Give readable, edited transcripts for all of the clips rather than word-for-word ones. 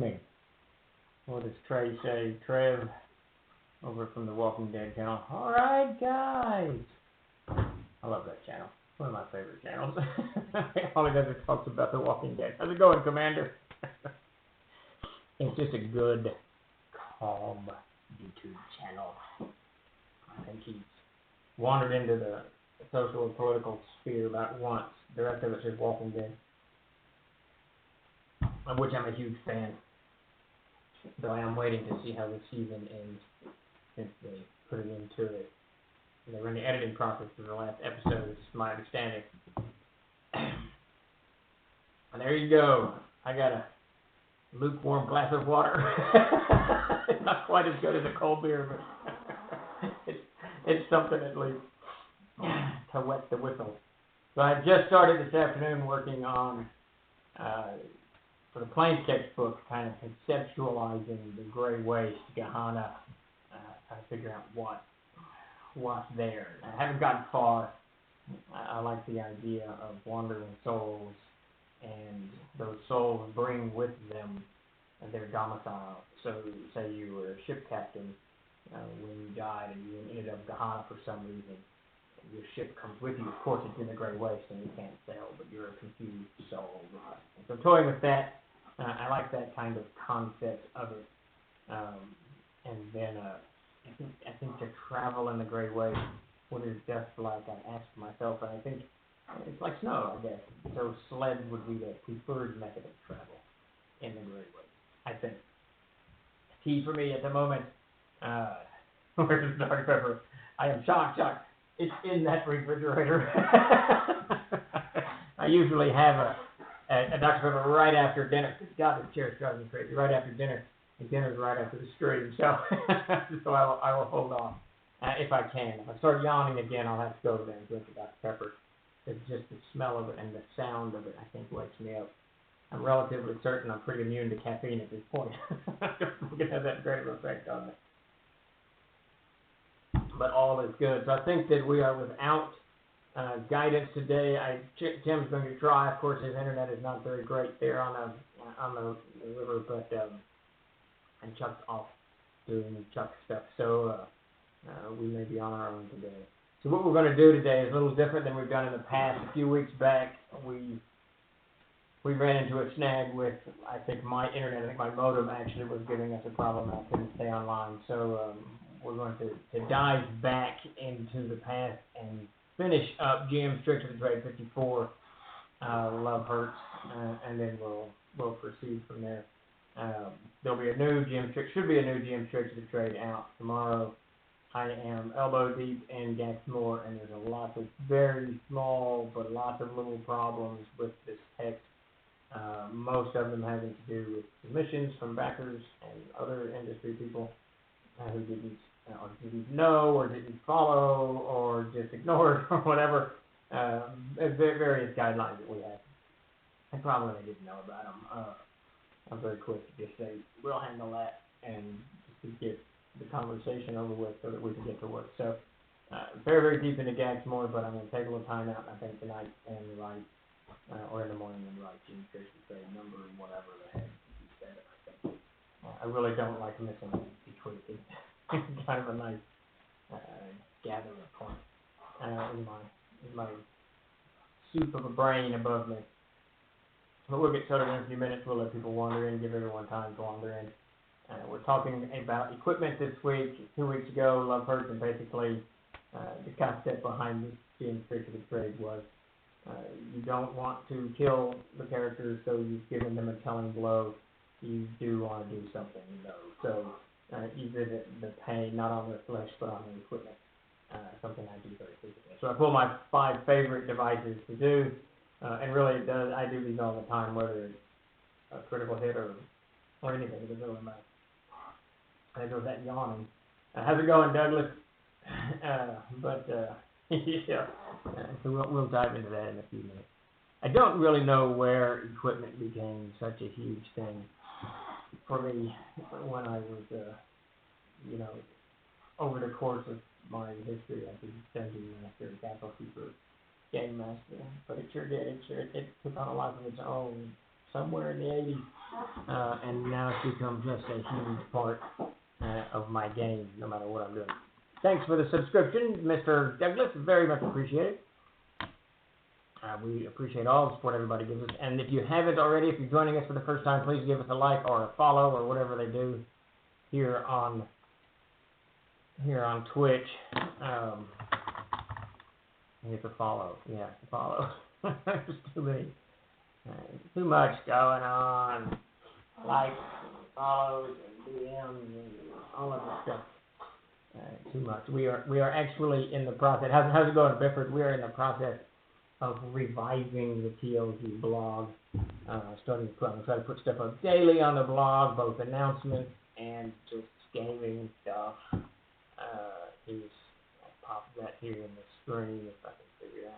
Me. What does Trey say? Trev, over from the Walking Dead channel. Alright, guys. I love that channel. One of my favorite channels. All he does is talks about the Walking Dead. How's it going, Commander? It's just a good, calm YouTube channel. I think he's wandered into the social and political sphere about once. The rest of it's just Walking Dead, of which I'm a huge fan. Though I am waiting to see how the season ends, since they put it into it. They were in the editing process for the last episode, is my understanding. And there you go. I got a lukewarm glass of water. It's not quite as good as a cold beer, but it's something at least to wet the whistle. So I just started this afternoon working on, for the Planescape book, kind of conceptualizing the gray waste, Gehenna, trying to figure out what's there. I haven't gotten far. I like the idea of wandering souls, and those souls bring with them their domicile. So, say you were a ship captain when you died and you ended up Gehenna for some reason. Your ship comes with you. Of course, it's in the gray waste and you can't sail, but you're a confused soul. So, toying with that, I like that kind of concept of it. And then I think to travel in the gray waste, what is just like, I asked myself, and I think it's like snow, I guess. So sled would be the preferred method of travel in the gray waste, I think. Key for me at the moment, where's the dark pepper? I am shocked. It's in that refrigerator. I usually have a Dr. Pepper right after dinner. God, this chair is driving me crazy. Right after dinner. And dinner's right after the stream, so so I will hold off if I can. If I start yawning again, I'll have to go there and drink a Dr. Pepper. It's just the smell of it and the sound of it, I think, wakes me up. I'm relatively certain I'm pretty immune to caffeine at this point. I don't think it has that great of an effect on me. But all is good. So I think that we are without guidance today. Tim's going to try. Of course, his internet is not very great there on the river, but and Chuck's off doing Chuck stuff, so we may be on our own today. So what we're going to do today is a little different than we've done in the past. A few weeks back, we ran into a snag with, I think, my internet. I think my modem actually was giving us a problem. I couldn't stay online, so we're going to dive back into the past and finish up GM Strict of the Trade 54, Love Hurts, and then we'll proceed from there. There'll be a new GM Strict, should be a new GM Strict of the Trade out tomorrow. I am elbow deep in 𝐓𝐫𝐤𝐬, and there's a lot of very small but lots of little problems with this text. Most of them having to do with submissions from backers and other industry people who didn't know or didn't follow or just ignored or whatever. Various guidelines that we have. And probably they didn't know about them. I'm very quick to just say, we'll handle that, and just to get the conversation over with so that we can get to work. So, very, very deep into 𝐓𝐫𝐤𝐬, but I'm going to take a little time out, I think, tonight and write, or in the morning and write Gene Christian say number and whatever the heck he said, I think. I really don't like missing between it. It's kind of a nice gathering point in my soup of a brain above me. But we'll get started in a few minutes. We'll let people wander in, give everyone time to wander in. We're talking about equipment this week. 2 weeks ago, Love Hurts, and basically the concept behind this GM Strict of the Trade was you don't want to kill the characters, so you've given them a telling blow. You do want to do something, So you visit the pain, not on their flesh, but on their equipment. Something I do very frequently. So I pull my 5 favorite devices to do. And really, I do these all the time, whether it's a critical hit or anything. It doesn't really matter. I go with that yawning. How's it going, Douglas? Yeah. So we'll dive into that in a few minutes. I don't really know where equipment became such a huge thing for me when I was, over the course of my history as a Dungeon Master, Battle Keeper, Game Master, but it sure did. It took on a life of its own somewhere in the 80s, and now it's become just a huge part of my game, no matter what I'm doing. Thanks for the subscription, Mr. Douglas. Very much appreciated. We appreciate all the support everybody gives us. And if you haven't already, if you're joining us for the first time, please give us a like or a follow or whatever they do here on Twitch. It's a follow. Yeah, it's a follow. There's too much going on. Likes, follows, and DMs, and all of that stuff. Too much. We are actually in the process. How's it going, Bifford? We are in the process of reviving the TLG blog. Starting to try to put stuff up daily on the blog, both announcements and just gaming stuff. I'll pop that here in the screen if I can figure it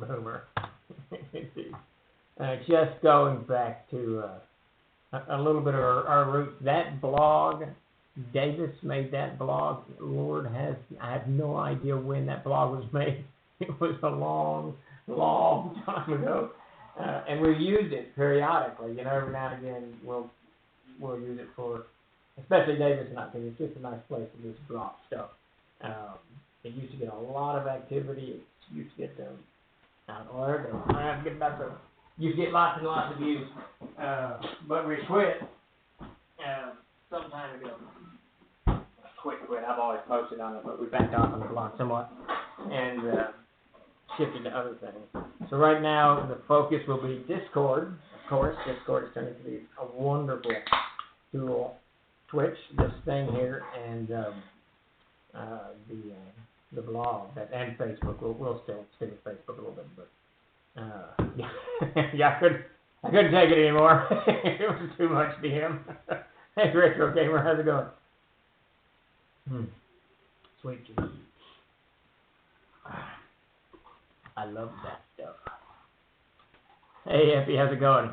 out. Boomer. Just going back to a little bit of our roots. That blog, Davis made that blog. I have no idea when that blog was made. It was a long, long time ago. And we used it periodically. Every now and again we'll use it for, especially Davis and I, because it's just a nice place to just drop stuff. It used to get a lot of activity. It used to get used to get lots and lots of views. But we quit some time ago. Quit. I've always posted on it, but we backed off on the blog somewhat and shifted to other things. So right now the focus will be Discord. Of course, Discord is turning to be a wonderful tool. Twitch, this thing here, and the blog, and Facebook. We'll still stick with Facebook a little bit, but yeah, I couldn't take it anymore. It was too much to him. Hey, Retro Gamer, how's it going? Sweet Jesus. I love that stuff. Hey, Effie, how's it going?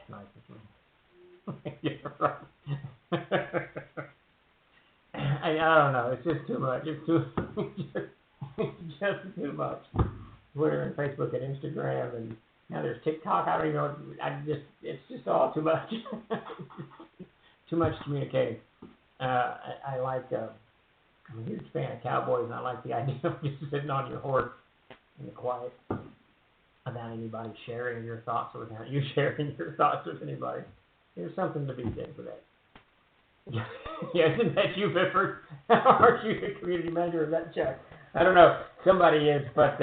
Nice to see you. Yeah, right. I don't know. It's just too much. It's just too much. Twitter and Facebook and Instagram, and now there's TikTok. I don't even know. It's just all too much. Too much communicating. I like. I'm a huge fan of cowboys, and I like the idea of just sitting on your horse in the quiet without anybody sharing your thoughts, or without you sharing your thoughts with anybody. There's something to be said for that. Yeah, isn't that you, Bifford? Aren't you the community manager of that show? I don't know. Somebody is, but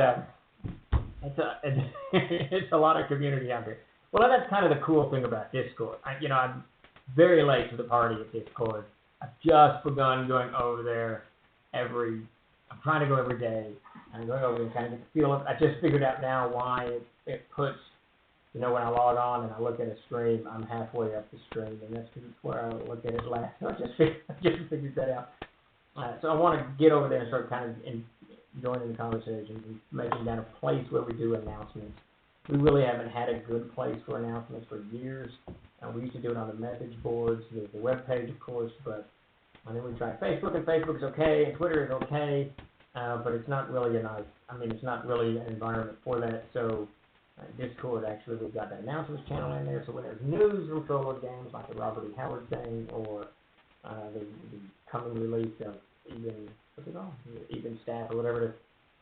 it's a lot of community out there. Well, that's kind of the cool thing about Discord. I'm very late to the party at Discord. I've just begun going over there I'm trying to go every day. I'm going over and kind of get the feel of it. I just figured out now why it puts, when I log on and I look at a stream, I'm halfway up the stream, and that's because it's where I look at it last. So I just figured that out. So I want to get over there and start kind of joining the conversation and making that a place where we do announcements. We really haven't had a good place for announcements for years. We used to do it on the message boards, the web page, of course, but then we tried Facebook, and Facebook's okay, and Twitter is okay, but it's not really it's not really an environment for that. So Discord, actually, we've got the announcements channel in there, so when there's news from solo games like the Robert E. Howard thing, or the coming release of even staff or whatever it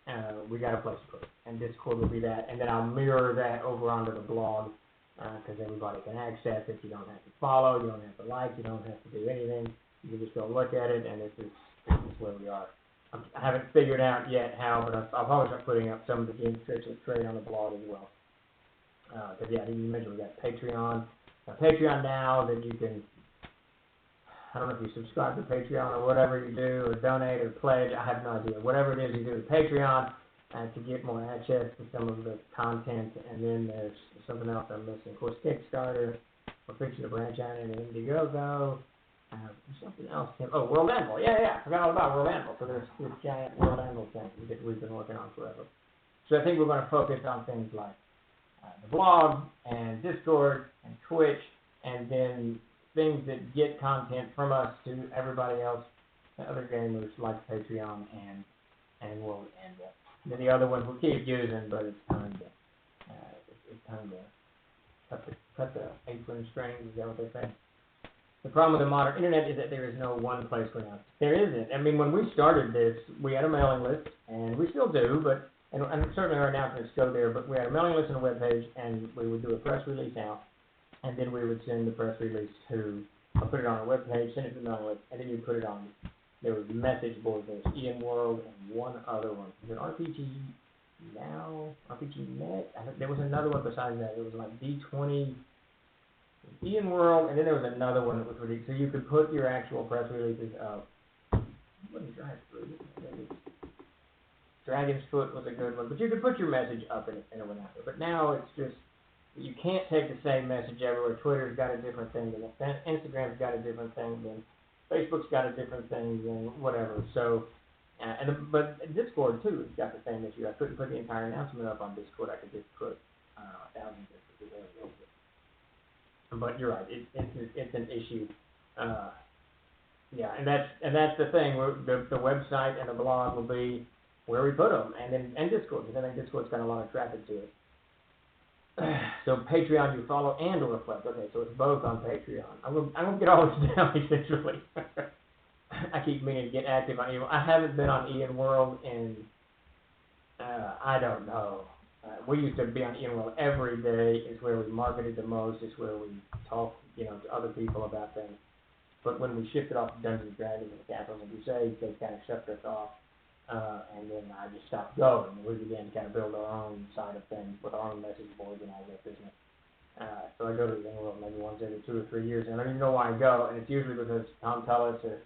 is, we got a place to put it, and Discord will be that, and then I'll mirror that over onto the blog, because everybody can access it. You don't have to follow, you don't have to like, you don't have to do anything. You can just go look at it, and this is where we are. I haven't figured out yet how, but I'll probably start putting up some of the game tricks of trade on the blog as well. Because you mentioned we got Patreon. Patreon now, that you can, I don't know if you subscribe to Patreon or whatever you do, or donate or pledge, I have no idea. Whatever it is you do to Patreon to get more access to some of the content, and then there's something else I'm missing. Of course, Kickstarter, we're fixing to branch out into Indiegogo. Something else. World Anvil. Yeah. I forgot all about World Anvil. So there's this giant World Anvil thing that we've been working on forever. So I think we're going to focus on things like the blog and Discord and Twitch, and then things that get content from us to everybody else, other gamers like Patreon and World Anvil. Then the other ones we'll keep using, but it's time it's time to cut the apron strings. Is that what they say? The problem with the modern internet is that there is no one place for announcements. There isn't. I mean, when we started this, we had a mailing list, and we still do, but and certainly our announcements go there. But we had a mailing list and a web page, and we would do a press release out, and then we would send the press release to, put it on our web page, send it to the mailing list, and then you put it on. There was message boards. There was 𝐓𝐫𝐤𝐬 and one other one. Was it RPG Now? RPG Net? There was another one besides that. It was like D20. 𝐓𝐫𝐤𝐬, and then there was another one that was released, so you could put your actual press releases up. What is Dragon's Foot was a good one, but you could put your message up and it went out there. But now it's just, you can't take the same message everywhere. Twitter's got a different thing than Instagram's got a different thing than Facebook's got a different thing than whatever. So, but Discord too has got the same issue. I couldn't put the entire announcement up on Discord. I could just put, I don't know, 1,000 different. But you're right, it's an issue. Yeah, and that's the thing. The website and the blog will be where we put them, and Discord, because I think Discord's got a lot of traffic to it. So Patreon, you follow and or reflect. Okay, so it's both on Patreon. I'm gonna get all this down essentially. I keep meaning to get active on email. I haven't been on 𝐓𝐫𝐤𝐬 in I don't know. We used to be on email every day. It's where we marketed the most. It's where we talked, to other people about things. But when we shifted off to Dungeons and Dragons and Castles and Crusades, they kind of shut us off. And then I just stopped going. We began to kind of build our own side of things with our own message boards and all that business. So I go to the email maybe once every 2 or 3 years, and I don't even know why I go. And it's usually because Tom Tullis or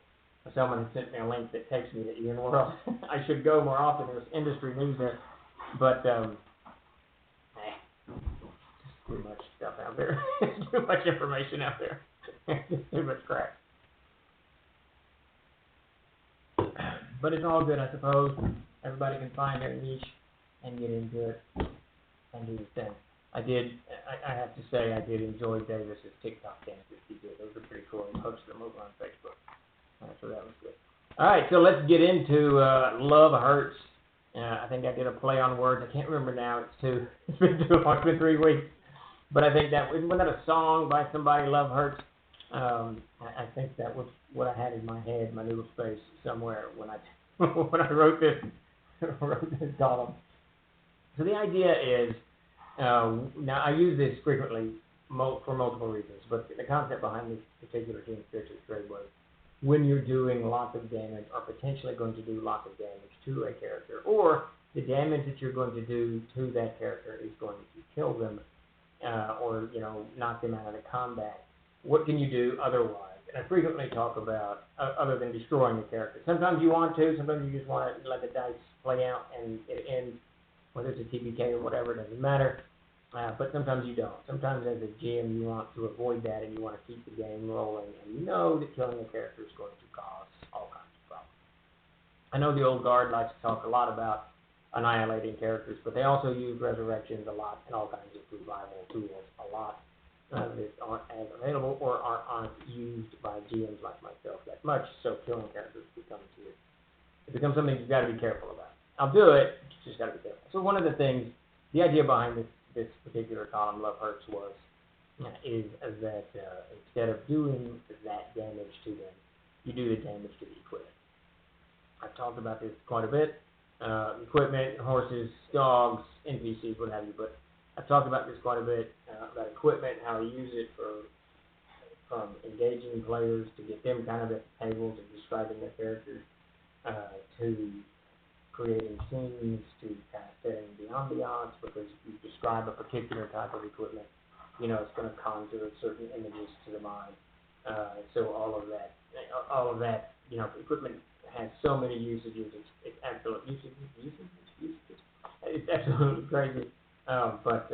someone has sent me a link that takes me to 𝐓𝐫𝐤𝐬. I should go more often. There's industry news there. But, too much stuff out there. Too much information out there. Too much crap. But it's all good, I suppose. Everybody can find their niche and get into it and do the thing. I have to say, I did enjoy Davis's TikTok dances he did. Those were pretty cool. He posted them over on Facebook. So that was good. All right, so let's get into Love Hurts. I think I did a play on words. I can't remember now. It's been too long. It's been 3 weeks. But I think that wasn't that a song by somebody, Love Hurts. I think that was what I had in my head, my little space somewhere when I wrote this column. So the idea is, now I use this frequently for multiple reasons, but the concept behind this particular Team Spiritual trade was when you're doing lots of damage or potentially going to do lots of damage to a character, or the damage that you're going to do to that character is going to kill them, or knock them out of the combat. What can you do otherwise? And I frequently talk about other than destroying the character. Sometimes you want to. Sometimes you just want to let the dice play out and it ends, whether it's a TPK or whatever. It doesn't matter. But sometimes you don't. Sometimes as a GM you want to avoid that and you want to keep the game rolling, and you know that killing a character is going to cause all kinds of problems. I know the old guard likes to talk a lot about annihilating characters, but they also use resurrections a lot and all kinds of survival tools a lot that aren't as available or aren't used by GMs like myself that much, so killing characters becomes something you've got to be careful about. I'll do it, you just got to be careful. So one of the things, the idea behind this particular column, Love Hurts, is that instead of doing that damage to them, you do the damage to the equipment. I've talked about this quite a bit. Equipment, horses, dogs, NPCs, what have you, but I've talked about this quite a bit, about equipment, how I use it from engaging players to get them kind of at the table, to describing their characters, to creating scenes, to kind of setting the ambiance, because if you describe a particular type of equipment, it's going to conjure certain images to the mind. So all of that, equipment has so many usages. It's absolute usages. It's absolutely crazy. But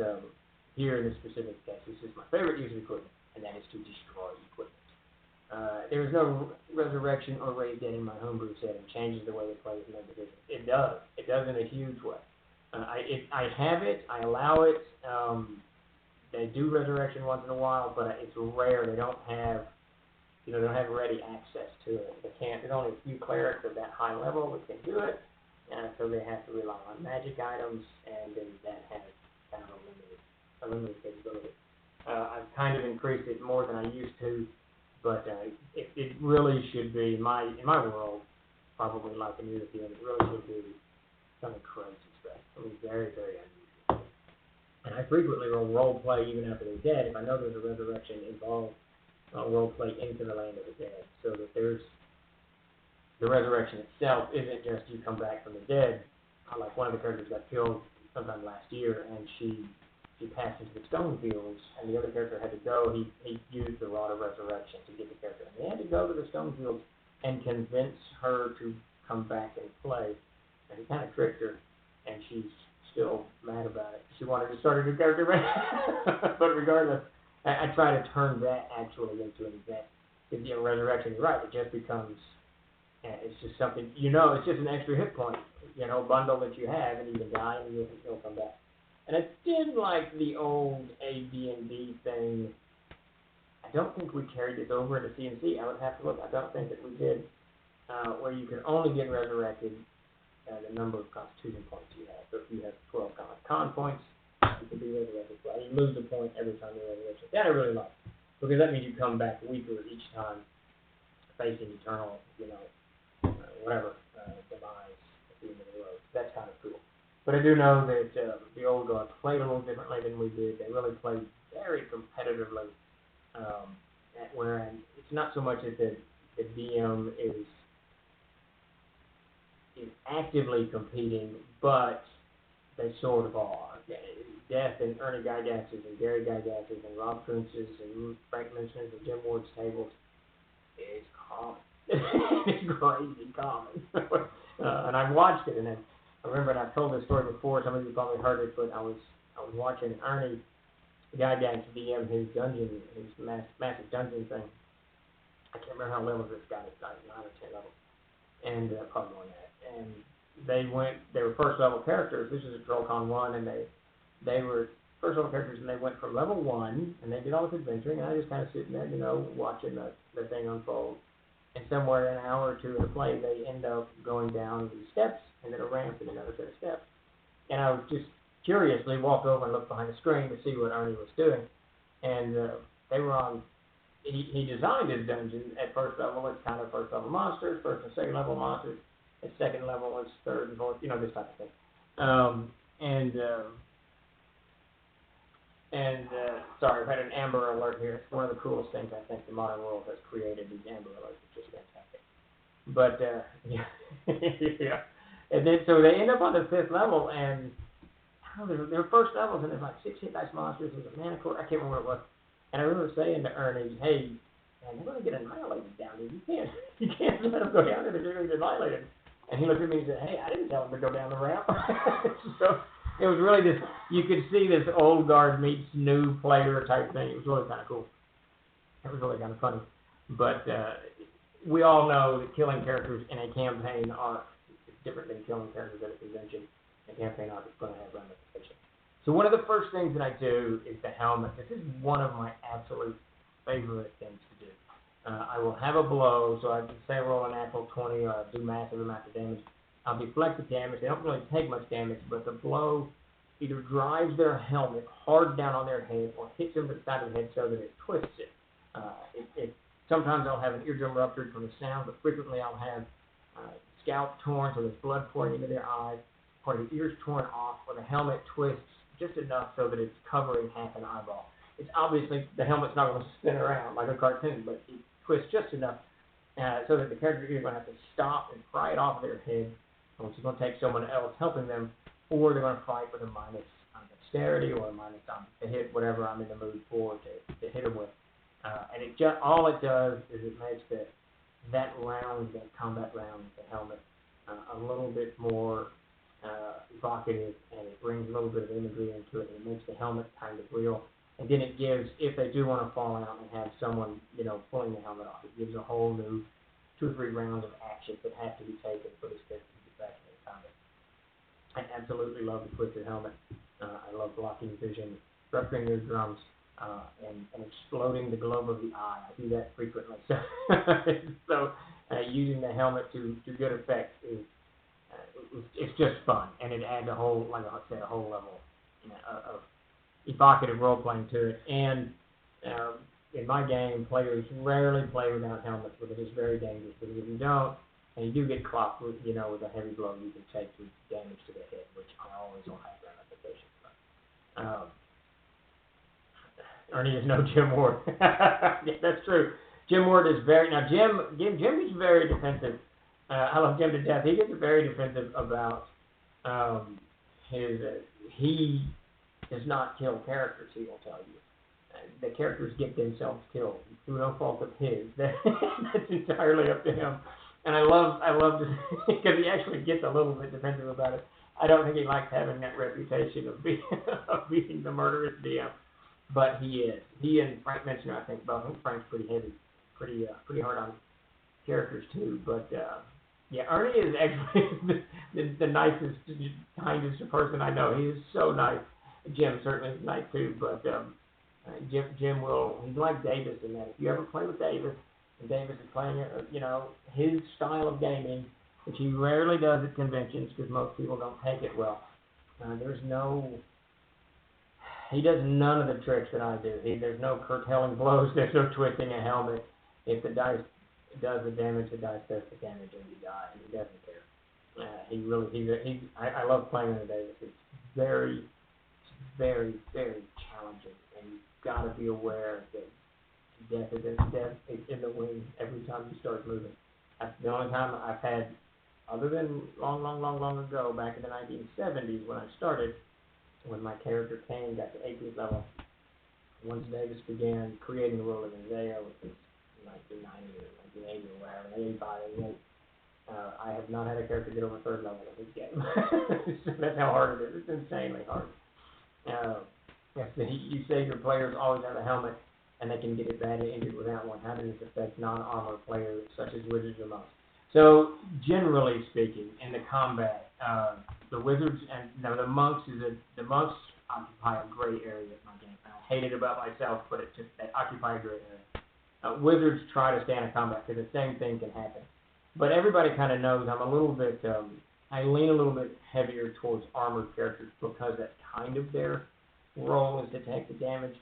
here in this specific case, this is my favorite use of equipment, and that is to destroy equipment. There is no resurrection or raise dead in my homebrew setting. Changes the way the players make decisions. It does. It does in a huge way. I have it. I allow it. They do resurrection once in a while, but it's rare. They don't have ready access to it. They can't. There's only a few clerics of that high level that can do it, so they have to rely on magic items, and then that has kind of a limited unlimited capability. I've kind of increased it more than I used to, but it really should be, in my world, probably like a new field, it really should be something crazy stuff. I mean, very, very unusual. And I frequently will role play even after they're dead. If I know there's a resurrection involved, I'll role play into the land of the dead, so that there's the resurrection itself isn't just you come back from the dead. Like one of the characters got killed sometime last year, and she passed into the stone fields, and the other character had to go. He used the rod of resurrection to get the character. And they had to go to the stone fields and convince her to come back and play. And he kind of tricked her, and she's still mad about it. She wanted to start a new character, but regardless, I try to turn that actually into an event. Because, resurrection, you're right, it just becomes, it's just something, it's just an extra hit point, bundle that you have, and you can die, and you'll come back. And I did like the old AD&D thing. I don't think we carried this over into CNC. I would have to look. I don't think that we did, where you can only get resurrected the number of constitution points you have. So if you have 12 con points, you can be resurrected. You lose a point every time you're resurrected. That I really like, because that means you come back weaker each time, facing eternal, whatever, demise at the end of the road. That's kind of cool. But I do know that the old guard played a little differently than we did. They really played very competitively, where it's not so much that the DM is actively competing, but they sort of are. Death and Ernie Gygax's and Gary Gygax's and Rob Kuntz's and Frank Minchin's and Jim Ward's tables is common. It's crazy common. And I've watched it, and I remember, and I've told this story before, some of you probably heard it, but I was watching Ernie Gygax DM his dungeon, his massive dungeon thing. I can't remember how levels this guy is, like 9 or 10 levels, and probably more than that. And they were first level characters. This is a TrollCon 1, and they were first level characters, and they went from level 1, and they did all this adventuring, and I just kind of sitting there, watching the thing unfold. And somewhere an hour or two into play, they end up going down these steps, and then a ramp, and another set of steps. And I would just curiously walk over and look behind the screen to see what Ernie was doing. And they were on, he designed his dungeon at first level. It's kind of first level monsters, first and second level monsters. At second level, it's third and fourth, this type of thing. Sorry, I've had an Amber Alert here. It's one of the coolest things I think the modern world has created, these Amber Alerts. It's just fantastic. But, yeah. And then, so they end up on the 5th level, and their first levels, and there's like 6 hit dice monsters, there's a mana core, I can't remember what it was. And I remember saying to Ernie, hey, man, they're going to get annihilated down here. You can't let them go down there, they're going to get annihilated. And he looked at me and said, hey, I didn't tell them to go down the ramp. So it was really this, you could see this old guard meets new player type thing. It was really kind of cool. It was really kind of funny. But we all know that killing characters in a campaign are different than killing characters at a convention. A campaign arc is going to have ramifications. So one of the first things that I do is the helmet. This is one of my absolute favorite things to do. I will have a blow, so I can say roll a natural 20 or do massive amount of damage. I'll deflect the damage. They don't really take much damage, but the blow either drives their helmet hard down on their head or hits them to the side of the head so that it twists it. Sometimes I'll have an eardrum ruptured from the sound, but frequently I'll have scalp torn so there's blood pouring into their eyes, or the ears torn off, or the helmet twists just enough so that it's covering half an eyeball. It's obviously, the helmet's not going to spin around like a cartoon, but it twists just enough so that the character is either going to have to stop and pry it off their head, which is going to take someone else helping them, or they're going to fight with a minus on dexterity or a minus on to hit whatever I'm in the mood for to hit them with. And it just, all it does is it makes that combat round, the helmet, a little bit more evocative, and it brings a little bit of imagery into it, and it makes the helmet kind of real. And then it gives, if they do want to fall out and have someone, pulling the helmet off, it gives a whole new 2 or 3 rounds of actions that have to be taken for this character to get back in the combat. I absolutely love the twisted helmet. I love blocking vision, rupturing eardrums, and exploding the globe of the eye. I do that frequently. So using the helmet to good effect is it's just fun, and it adds a whole, like I said, a whole level of evocative role-playing to it. And in my game, players rarely play without helmets because it's very dangerous. Because if you don't, and you do get clocked with, with a heavy blow, you can take some damage to the head, which I always will have ramifications from. Ernie is no Jim Ward. Yeah, that's true. Jim Ward is Jim is very defensive. I love Jim to death. He gets very defensive about he does not kill characters, he will tell you. The characters get themselves killed through no fault of his. That's entirely up to him. And I love to because he actually gets a little bit defensive about it. I don't think he likes having that reputation of being the murderous DM, but he is. He and Frank Mentioner, I think both. I think Frank's pretty heavy, pretty hard on characters too. But yeah, Ernie is actually the nicest, kindest person I know. He is so nice. Jim certainly is nice too, but Jim will. He's like Davis in that. If you ever play with Davis, and Davis is playing, his style of gaming, which he rarely does at conventions because most people don't take it well. He does none of the tricks that I do. There's no curtailing blows. There's no twisting a helmet. If the dice does the damage, the dice does the damage, and you die, and he doesn't care. I love playing with Davis. It's very, very, very challenging, and you've got to be aware that death is in the wings every time you start moving. That's the only time I've had, other than long ago, back in the 1970s when I started, when my character Kane got to 18th level. Once Davis began creating the world of 𝐓𝐫𝐤𝐬, which was 1990 or 1980 or whatever, 85, 88, I have not had a character get over 3rd level in this game. That's how hard it is. It's insanely hard. You say your players always have a helmet, and they can get it badly injured without one. How does this affect non-armor players such as wizards or monks? So, generally speaking, in the combat, the wizards and the monks occupy a gray area in my game. I hate it about myself, but they occupy a gray area. Wizards try to stay in a combat because the same thing can happen. But everybody kind of knows I'm a little bit. I lean a little bit heavier towards armored characters because that's kind of their role is to take the damage.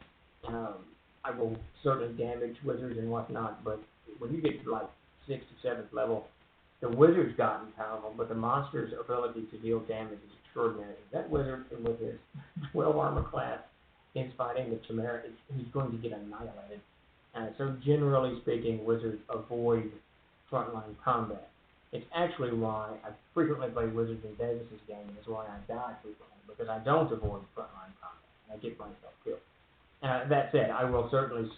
I will certainly damage wizards and whatnot, but when you get to like 6th or 7th level, the wizard's gotten powerful, but the monster's ability to deal damage is extraordinary. That wizard with his 12 armor class is fighting the Chimera. He's going to get annihilated. So generally speaking, wizards avoid frontline combat. It's actually why I frequently play wizards in Davis's game, and it's why I die frequently, because I don't avoid frontline combat, and I get myself killed. That said, I will certainly,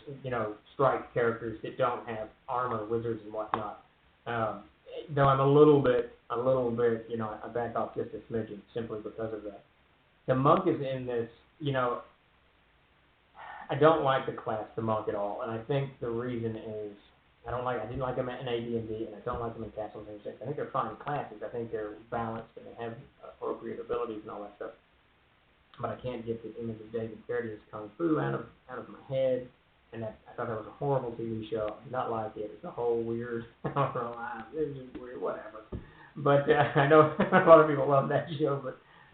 strike characters that don't have armor, wizards, and whatnot. Though I'm a little bit, I back off just a smidgen simply because of that. The monk is in this, I don't like the class, the monk, at all, and I think the reason is I didn't like them in AD&D, and I don't like them in Castles and Saints. I think they're fine classes. I think they're balanced and they have appropriate abilities and all that stuff. But I can't get the image of David Carradine Kung Fu out of my head, and I thought that was a horrible TV show. I did not like it. It's a whole weird, this is weird, whatever. But I know a lot of people love that show,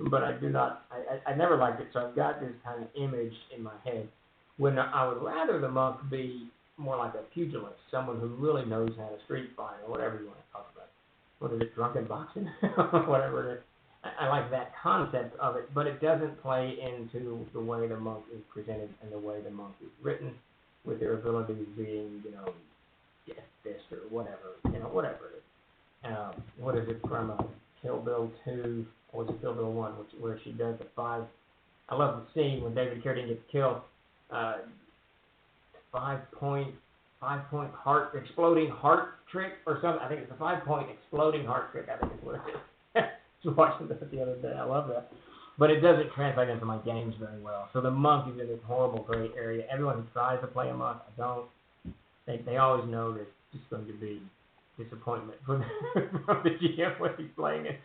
but I do not. I never liked it. So I've got this kind of image in my head when I would rather the monk be more like a pugilist, someone who really knows how to street fight or whatever you want to talk about. What is it, drunken boxing, whatever it is. I like that concept of it, but it doesn't play into the way the monk is presented and the way the monk is written, with their abilities being, Death Fist or whatever, whatever it is. What is it from Kill Bill 2, or was it Kill Bill 1, where she does the 5, I love the scene when David Carradine gets killed, 5-point exploding heart trick or something. I think it's a 5-point exploding heart trick, I think is what it is. I was watching that the other day. I love that. But it doesn't translate into my games very well. So the monk is in this horrible gray area. Everyone who tries to play a monk, I don't. They always know that it's just going to be disappointment from the GM when he's playing it.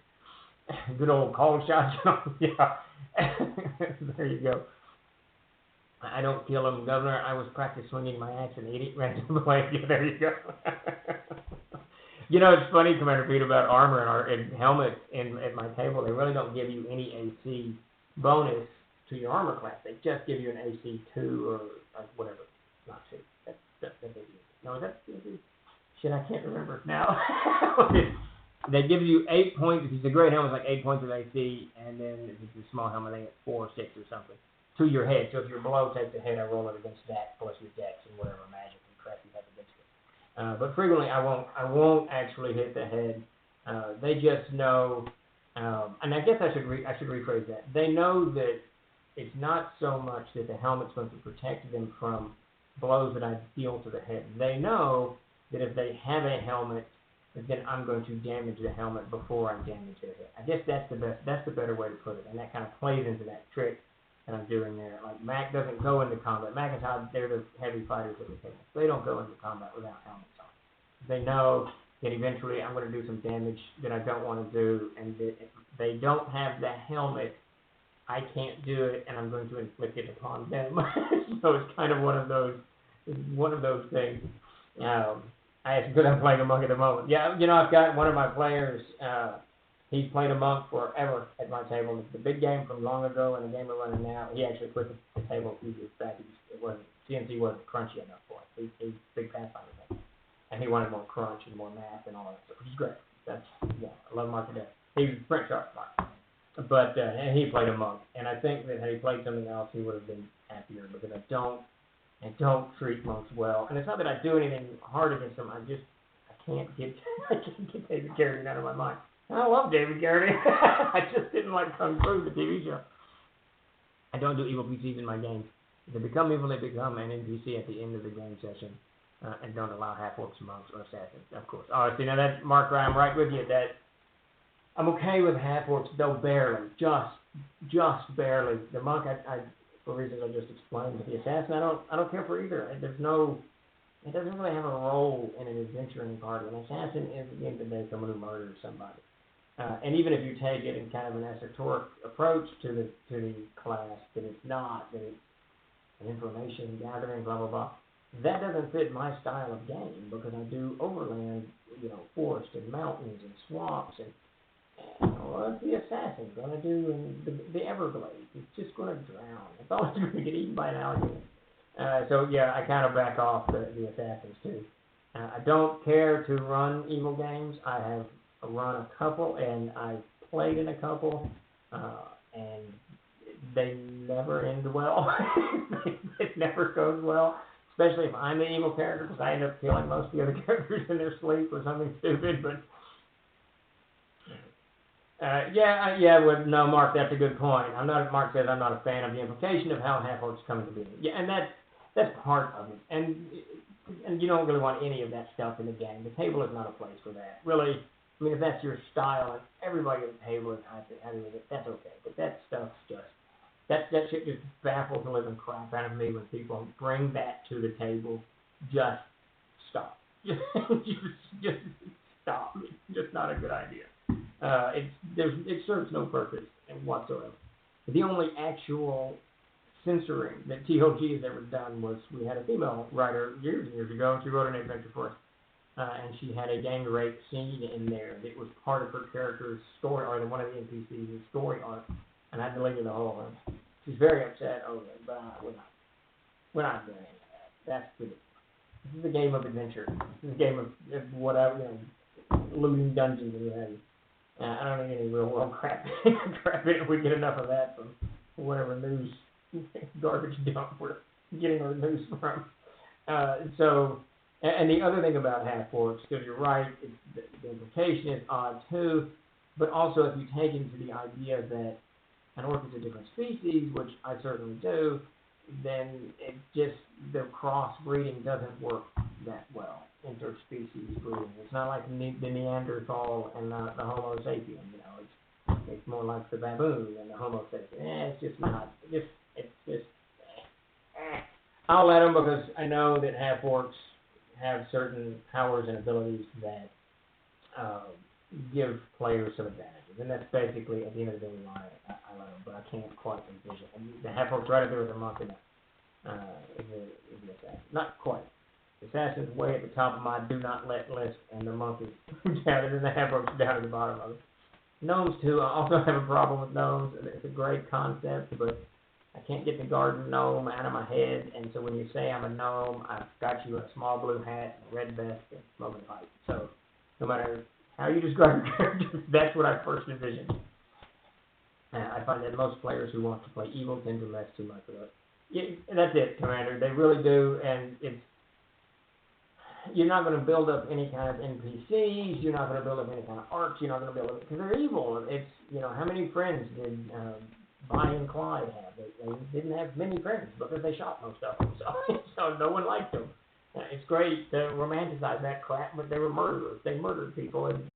Good old call shots. Yeah. There you go. I don't kill him, Governor. I was practice swinging my axe and he ran to the way. Yeah, there you go. It's funny, Commander Pete, about armor and helmets at my table. They really don't give you any AC bonus to your armor class. They just give you an AC 2 or whatever. Not 2. That's no, is that shit? I can't remember now. They give you 8 points. If it's a great helmet, it's like 8 points of AC, and then if it's a small helmet, I think it's 4 or 6 or something to your head. So if you're below, take the head. I roll it against that plus your dex and whatever magic and crap you have against it. But frequently, I won't actually hit the head. They just know, and I guess I should rephrase that. They know that it's not so much that the helmet's going to protect them from blows that I deal to the head. They know that if they have a helmet, then I'm going to damage the helmet before I damage their head. I guess that's the better way to put it, and that kind of plays into that trick that I'm doing there. Like, Mac doesn't go into combat. Mac and Todd, they're the heavy fighters of the helmets. They don't go into combat without helmets on. They know that eventually I'm going to do some damage that I don't want to do, and that if they don't have the helmet, I can't do it, and I'm going to inflict it upon them. So it's kind of one of those things. Because I'm playing a monk at the moment. Yeah, I've got one of my players. He's played a monk forever at my table. It's the big game from long ago and the game we're running now. He actually quit the table a few years back. CNC wasn't crunchy enough for him. He's a big Pathfinder fan. And he wanted more crunch and more math and all that stuff, which is great. I love Mark to death. He's French art Mark. But and he played a monk. And I think that had he played something else, he would have been happier, because I don't treat monks well. And it's not that I do anything hard against them. I can't get David Carradine out of my mind. I love David Carradine. I just didn't like Kung Fu, the TV show. I don't do evil PCs in my games. If they become evil, they become an NPC at the end of the game session, and don't allow half-orcs, monks, or assassins, of course. Oh, see, now that, Mark, I'm right with you. That I'm okay with half-orcs, though barely, just barely. The monk, I for reasons I just explained. With the assassin, I don't care for either. It doesn't really have a role in an adventuring party. An assassin is, at the end of the day, someone who murders somebody. And even if you take it in kind of an esoteric approach to the class, that it's not, that it's an information gathering, blah, blah, blah, that doesn't fit my style of game, because I do overland, forest and mountains and swamps, and what's the assassin going to do in the Everglades? It's just going to drown. It's always going to get eaten by an alligator. So, yeah, I kind of back off the assassins, too. I don't care to run evil games. I have run a couple, and I've played in a couple, and they never end well. It never goes well, especially if I'm the evil character, because I end up killing most of the other characters in their sleep or something stupid. But no, Mark, that's a good point. Mark says I'm not a fan of the implication of how half-orcs come into being. Yeah, and that's part of it. And you don't really want any of that stuff in the game. The table is not a place for that. Really, I mean, if that's your style and everybody at the table is happy with it, that's okay. But that stuff's just, that shit just baffles the living crap out of me when people bring that to the table. Just stop. Just stop. It's just not a good idea. It serves no purpose whatsoever. The only actual censoring that TLG has ever done was, we had a female writer years and years ago, and she wrote an adventure for us, and she had a gang rape scene in there that was part of her character's story, or one of the NPC's story arc, and I deleted the whole thing. She's very upset over it, but we're not doing any of that. That's good. This is a game of adventure. This is a game of whatever, looting dungeons and what have you. I don't need any real world crap in it. We get enough of that from whatever news garbage dump we're getting our news from. And the other thing about half-orcs, because you're right, the implication is odd too, but also if you take into the idea that an orc is a different species, which I certainly do, then the crossbreeding doesn't work that well, interspecies breeding. It's not like the Neanderthal and the Homo sapien, it's more like the baboon and the Homo sapien. It's just not, I'll let them, because I know that half-orcs have certain powers and abilities that give players some advantages. And that's basically, at the end of the day, why I let them, but I can't quite envision. And the half-orcs right up there with a monk and is the assassin. Not quite. The assassin's way at the top of my do not let list, and the monk is down, and then the half-orcs down at the bottom of it. Gnomes, too. I also have a problem with gnomes. It's a great concept, but I can't get the garden gnome out of my head, and so when you say I'm a gnome, I've got you in a small blue hat, a red vest, and smoking pipe. So no matter how you describe your character, that's what I first envisioned. I find that most players who want to play evil tend to mess too much with it. Yeah, that's it, Commander. They really do, and you're not going to build up any kind of NPCs. You're not going to build up any kind of arcs. You're not going to build up because they're evil. It's how many friends did Bonnie and Clyde have? They didn't have many friends because they shot most of them. So no one liked them. It's great to romanticize that crap, but they were murderers. They murdered people, and